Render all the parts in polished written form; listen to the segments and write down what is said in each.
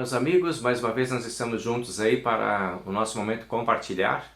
Meus amigos, mais uma vez nós estamos juntos aí para o nosso momento compartilhar.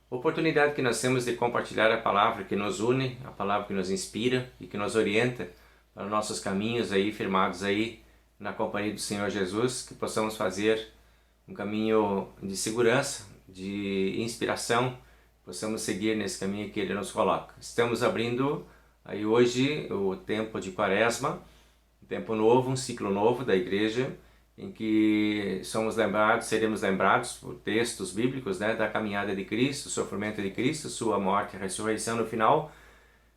Oportunidade que nós temos de compartilhar a palavra que nos une, a palavra que nos inspira e que nos orienta para os nossos caminhos aí, firmados aí na companhia do Senhor Jesus, que possamos fazer um caminho de segurança, de inspiração, possamos seguir nesse caminho que Ele nos coloca. Estamos abrindo aí hoje o tempo de Quaresma, um tempo novo, um ciclo novo da igreja, em que seremos lembrados por textos bíblicos, da caminhada de Cristo, sofrimento de Cristo, sua morte e ressurreição no final,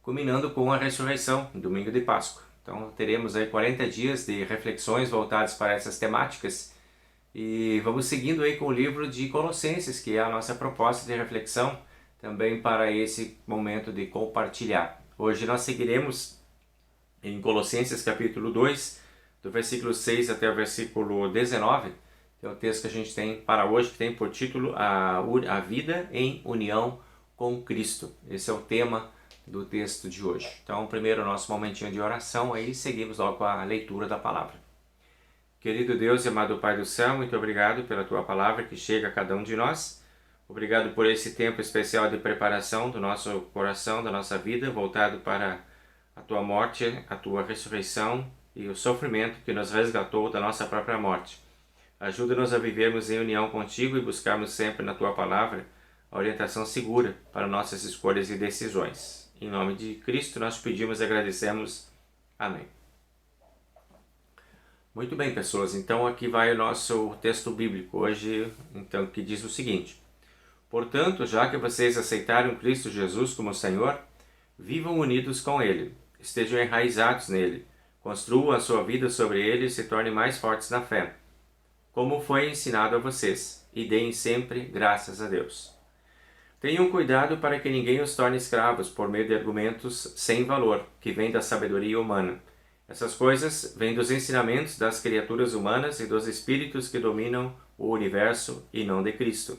culminando com a ressurreição, domingo de Páscoa. Então teremos aí 40 dias de reflexões voltadas para essas temáticas e vamos seguindo aí com o livro de Colossenses, que é a nossa proposta de reflexão também para esse momento de compartilhar. Hoje nós seguiremos em Colossenses capítulo 2, do versículo 6 até o versículo 19, que é o texto que a gente tem para hoje, que tem por título a vida em união com Cristo. Esse é o tema do texto de hoje. Então, primeiro nosso momentinho de oração, aí seguimos logo com a leitura da palavra. Querido Deus e amado Pai do céu, muito obrigado pela Tua palavra que chega a cada um de nós. Obrigado por esse tempo especial de preparação do nosso coração, da nossa vida, voltado para a Tua morte, a Tua ressurreição e o sofrimento que nos resgatou da nossa própria morte. Ajuda-nos a vivermos em união contigo e buscarmos sempre na Tua palavra a orientação segura para nossas escolhas e decisões. Em nome de Cristo nós pedimos e agradecemos. Amém. Muito bem, pessoas, então aqui vai o nosso texto bíblico hoje, então, que diz o seguinte: Portanto, já que vocês aceitaram Cristo Jesus como Senhor, vivam unidos com Ele, estejam enraizados nele, construam a sua vida sobre Ele e se tornem mais fortes na fé, como foi ensinado a vocês, e deem sempre graças a Deus. Tenham cuidado para que ninguém os torne escravos por meio de argumentos sem valor, que vêm da sabedoria humana. Essas coisas vêm dos ensinamentos das criaturas humanas e dos espíritos que dominam o universo e não de Cristo.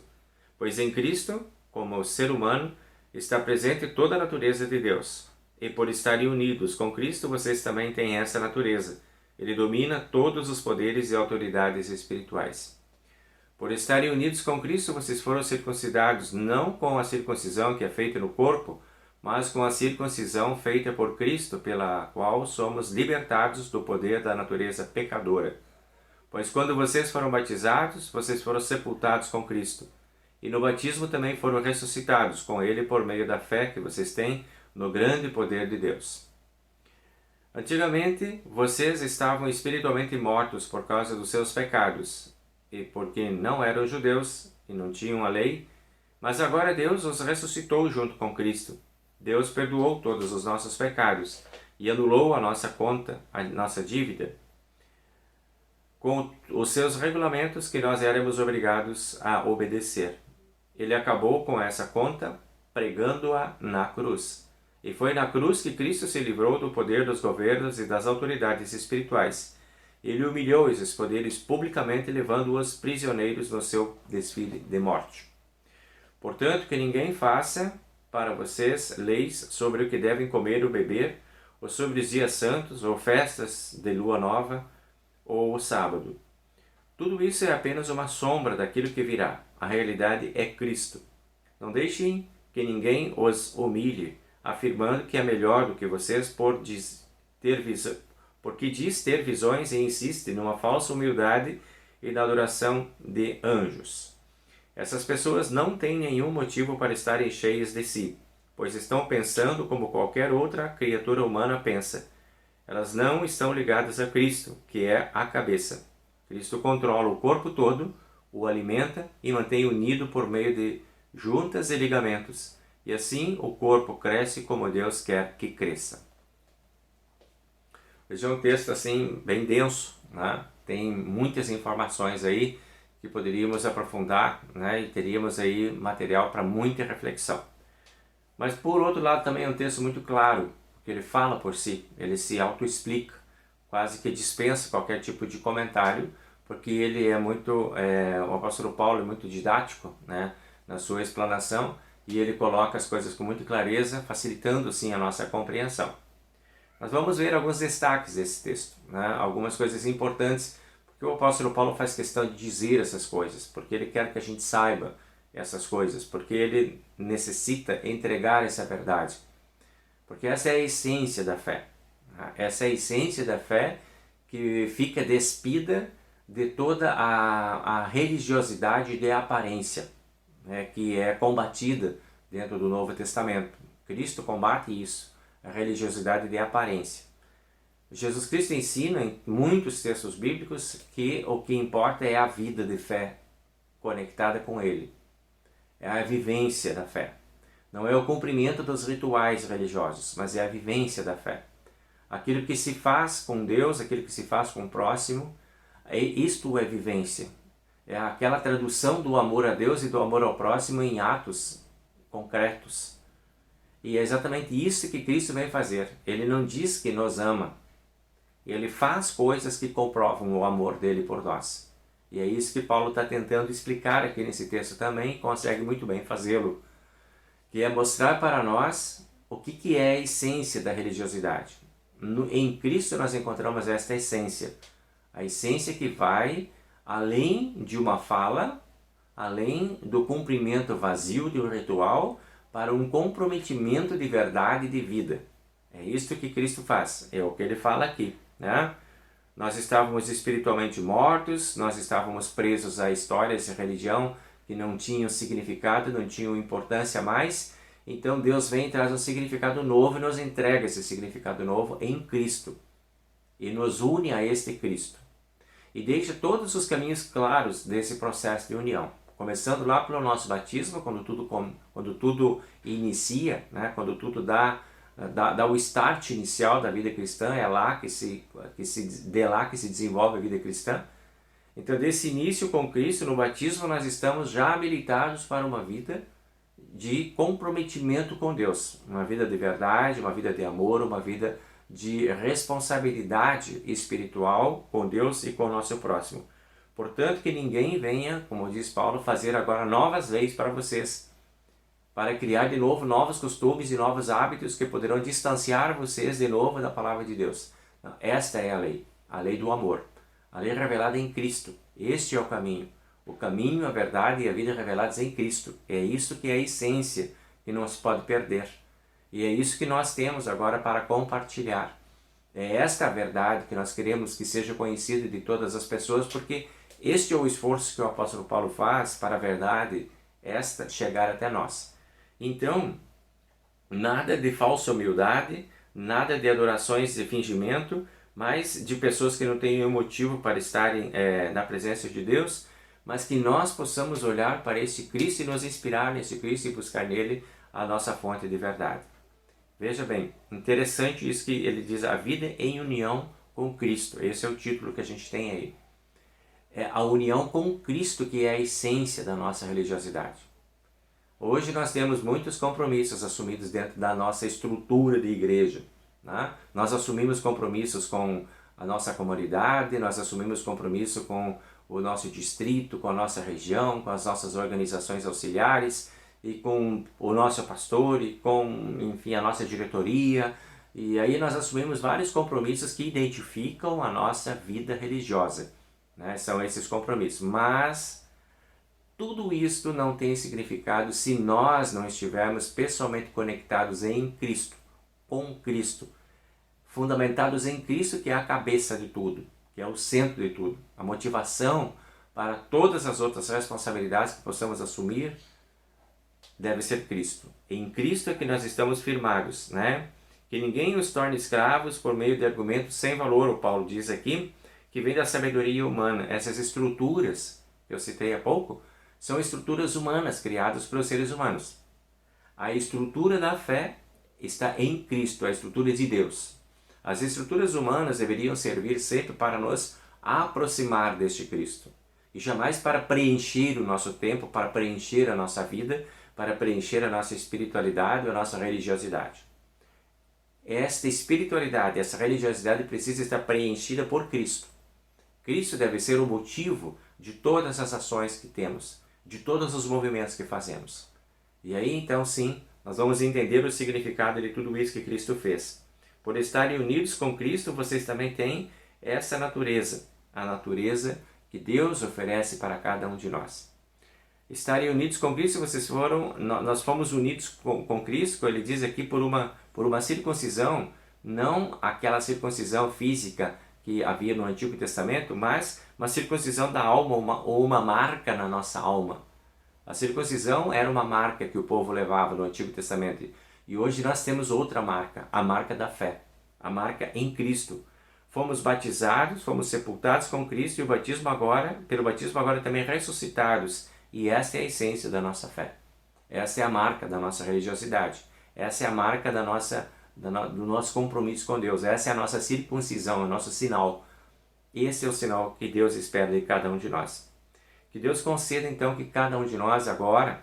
Pois em Cristo, como ser humano, está presente toda a natureza de Deus. E por estarem unidos com Cristo, vocês também têm essa natureza. Ele domina todos os poderes e autoridades espirituais. Por estarem unidos com Cristo, vocês foram circuncidados não com a circuncisão que é feita no corpo, mas com a circuncisão feita por Cristo, pela qual somos libertados do poder da natureza pecadora. Pois quando vocês foram batizados, vocês foram sepultados com Cristo. E no batismo também foram ressuscitados com Ele por meio da fé que vocês têm no grande poder de Deus. Antigamente, vocês estavam espiritualmente mortos por causa dos seus pecados, e porque não eram judeus e não tinham a lei, mas agora Deus os ressuscitou junto com Cristo. Deus perdoou todos os nossos pecados e anulou a nossa conta, a nossa dívida, com os seus regulamentos que nós éramos obrigados a obedecer. Ele acabou com essa conta pregando-a na cruz. E foi na cruz que Cristo se livrou do poder dos governos e das autoridades espirituais. Ele humilhou esses poderes publicamente, levando-os prisioneiros no seu desfile de morte. Portanto, que ninguém faça para vocês leis sobre o que devem comer ou beber, ou sobre os dias santos, ou festas de lua nova, ou o sábado. Tudo isso é apenas uma sombra daquilo que virá. A realidade é Cristo. Não deixem que ninguém os humilhe, afirmando que é melhor do que vocês porque diz ter visões e insiste numa falsa humildade e na adoração de anjos. Essas pessoas não têm nenhum motivo para estarem cheias de si, pois estão pensando como qualquer outra criatura humana pensa. Elas não estão ligadas a Cristo, que é a cabeça. Cristo controla o corpo todo, o alimenta e mantém unido por meio de juntas e ligamentos, e assim o corpo cresce como Deus quer que cresça. Esse é um texto assim bem denso, Tem muitas informações aí que poderíamos aprofundar, e teríamos aí material para muita reflexão. Mas por outro lado também é um texto muito claro, porque ele fala por si, ele se autoexplica, quase que dispensa qualquer tipo de comentário, porque ele é muito, o apóstolo Paulo é muito didático, na sua explanação, e ele coloca as coisas com muita clareza, facilitando assim a nossa compreensão. Mas vamos ver alguns destaques desse texto, algumas coisas importantes, Porque o apóstolo Paulo faz questão de dizer essas coisas, porque ele quer que a gente saiba essas coisas, porque ele necessita entregar essa verdade. Porque essa é a essência da fé. Essa é a essência da fé que fica despida de toda a religiosidade de aparência, né, que é combatida dentro do Novo Testamento. Cristo combate isso, a religiosidade de aparência. Jesus Cristo ensina em muitos textos bíblicos que o que importa é a vida de fé conectada com Ele. É a vivência da fé. Não é o cumprimento dos rituais religiosos, mas é a vivência da fé. Aquilo que se faz com Deus, aquilo que se faz com o próximo, isto é vivência. É aquela tradução do amor a Deus e do amor ao próximo em atos concretos. E é exatamente isso que Cristo vem fazer. Ele não diz que nos ama. Ele faz coisas que comprovam o amor dele por nós. E é isso que Paulo está tentando explicar aqui nesse texto também, consegue muito bem fazê-lo. Que é mostrar para nós o que é a essência da religiosidade. Em Cristo nós encontramos esta essência. A essência que vai além de uma fala, além do cumprimento vazio de um ritual, para um comprometimento de verdade e de vida. É isso que Cristo faz, é o que ele fala aqui, né? Nós estávamos espiritualmente mortos, nós estávamos presos a histórias de religião que não tinham significado, não tinham importância mais. Então Deus vem e traz um significado novo e nos entrega esse significado novo em Cristo. E nos une a este Cristo. E deixa todos os caminhos claros desse processo de união. Começando lá pelo nosso batismo, quando tudo inicia, né? Quando tudo dá o start inicial da vida cristã, é lá que se desenvolve a vida cristã. Então, desse início com Cristo, no batismo, nós estamos já habilitados para uma vida de comprometimento com Deus. Uma vida de verdade, uma vida de amor, uma vida de responsabilidade espiritual com Deus e com o nosso próximo. Portanto, que ninguém venha, como diz Paulo, fazer agora novas leis para vocês, para criar de novo novos costumes e novos hábitos que poderão distanciar vocês de novo da palavra de Deus. Não, esta é a lei do amor, a lei revelada em Cristo. Este é o caminho, a verdade e a vida revelados em Cristo. É isso que é a essência que não se pode perder. E é isso que nós temos agora para compartilhar. É esta a verdade que nós queremos que seja conhecida de todas as pessoas, porque este é o esforço que o apóstolo Paulo faz para a verdade esta chegar até nós. Então, nada de falsa humildade, nada de adorações de fingimento, mas de pessoas que não têm nenhum motivo para estarem na presença de Deus, mas que nós possamos olhar para esse Cristo e nos inspirar nesse Cristo e buscar nele a nossa fonte de verdade. Veja bem, interessante isso que ele diz, a vida em união com Cristo. Esse é o título que a gente tem aí. É a união com Cristo que é a essência da nossa religiosidade. Hoje nós temos muitos compromissos assumidos dentro da nossa estrutura de igreja, né? Nós assumimos compromissos com a nossa comunidade, nós assumimos compromisso com o nosso distrito, com a nossa região, com as nossas organizações auxiliares, e com o nosso pastor, e com, enfim, a nossa diretoria. E aí nós assumimos vários compromissos que identificam a nossa vida religiosa, né? São esses compromissos. Mas tudo isso não tem significado se nós não estivermos pessoalmente conectados em Cristo, com Cristo, fundamentados em Cristo, que é a cabeça de tudo, que é o centro de tudo, a motivação para todas as outras responsabilidades que possamos assumir deve ser Cristo. Em Cristo é que nós estamos firmados, né? Que ninguém os torne escravos por meio de argumentos sem valor, o Paulo diz aqui, que vem da sabedoria humana. Essas estruturas que eu citei há pouco são estruturas humanas criadas pelos seres humanos. A estrutura da fé está em Cristo, a estrutura de Deus. As estruturas humanas deveriam servir sempre para nos aproximar deste Cristo e jamais para preencher o nosso tempo, para preencher a nossa vida, para preencher a nossa espiritualidade ou a nossa religiosidade. Esta espiritualidade, essa religiosidade precisa estar preenchida por Cristo. Cristo deve ser o motivo de todas as ações que temos, de todos os movimentos que fazemos. E aí então sim, nós vamos entender o significado de tudo isso que Cristo fez. Por estarem unidos com Cristo, vocês também têm essa natureza. a natureza que Deus oferece para cada um de nós. Estarem unidos com Cristo, nós fomos unidos com Cristo, ele diz aqui, por uma circuncisão, não aquela circuncisão física que havia no Antigo Testamento, mas uma circuncisão da alma, ou uma marca na nossa alma. A circuncisão era uma marca que o povo levava no Antigo Testamento, e hoje nós temos outra marca, a marca da fé, a marca em Cristo. Fomos batizados, fomos sepultados com Cristo, e pelo batismo agora também ressuscitados. E essa é a essência da nossa fé. Essa é a marca da nossa religiosidade. Essa é a marca do nosso compromisso com Deus. Essa é a nossa circuncisão, o nosso sinal. Esse é o sinal que Deus espera de cada um de nós. Que Deus conceda então que cada um de nós agora,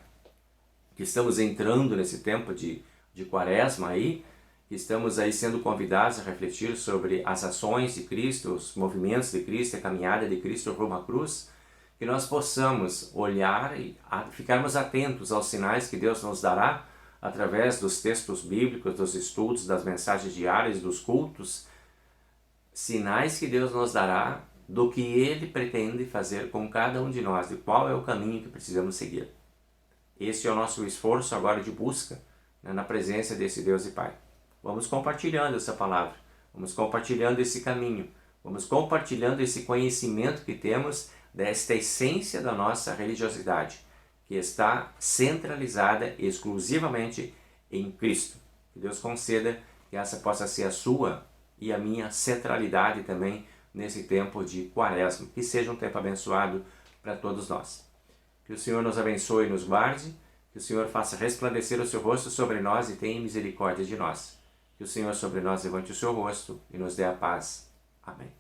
que estamos entrando nesse tempo de quaresma aí, que estamos aí sendo convidados a refletir sobre as ações de Cristo, os movimentos de Cristo, a caminhada de Cristo rumo à cruz, que nós possamos olhar e ficarmos atentos aos sinais que Deus nos dará através dos textos bíblicos, dos estudos, das mensagens diárias, dos cultos, sinais que Deus nos dará do que Ele pretende fazer com cada um de nós, de qual é o caminho que precisamos seguir. Esse é o nosso esforço agora de busca, né, na presença desse Deus e Pai. Vamos compartilhando essa palavra, vamos compartilhando esse caminho, vamos compartilhando esse conhecimento que temos desta essência da nossa religiosidade, que está centralizada exclusivamente em Cristo. Que Deus conceda que essa possa ser a sua e a minha centralidade também nesse tempo de quaresma. Que seja um tempo abençoado para todos nós. Que o Senhor nos abençoe e nos guarde, que o Senhor faça resplandecer o seu rosto sobre nós e tenha misericórdia de nós. Que o Senhor sobre nós levante o seu rosto e nos dê a paz. Amém.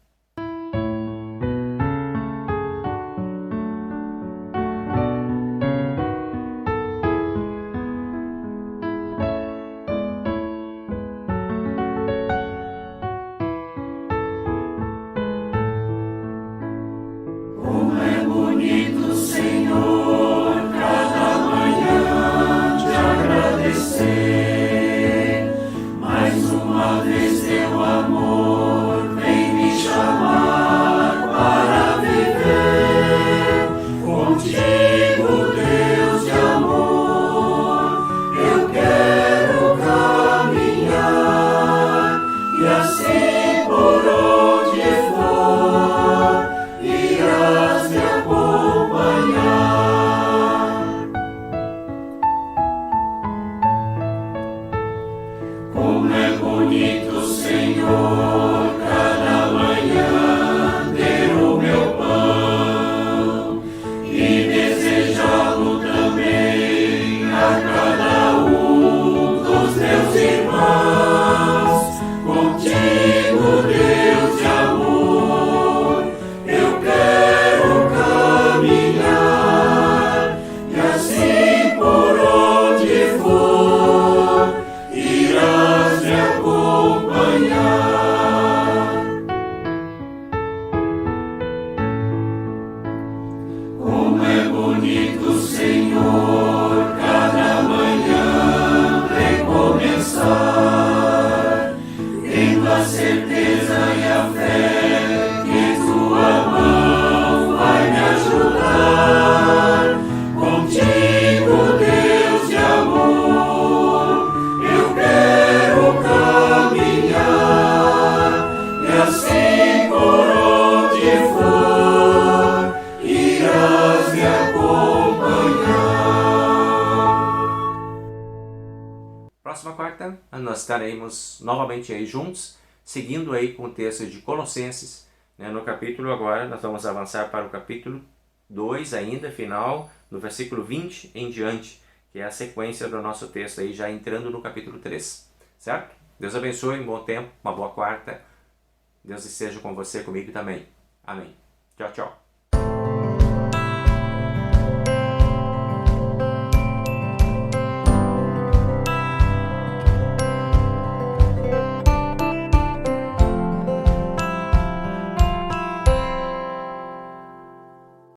Próxima quarta, nós estaremos novamente aí juntos, seguindo aí com o texto de Colossenses, né? No capítulo agora, nós vamos avançar para o capítulo 2 ainda, final, no versículo 20 em diante, que é a sequência do nosso texto aí, já entrando no capítulo 3, certo? Deus abençoe, um bom tempo, uma boa quarta, Deus esteja com você, comigo também. Amém. Tchau, tchau.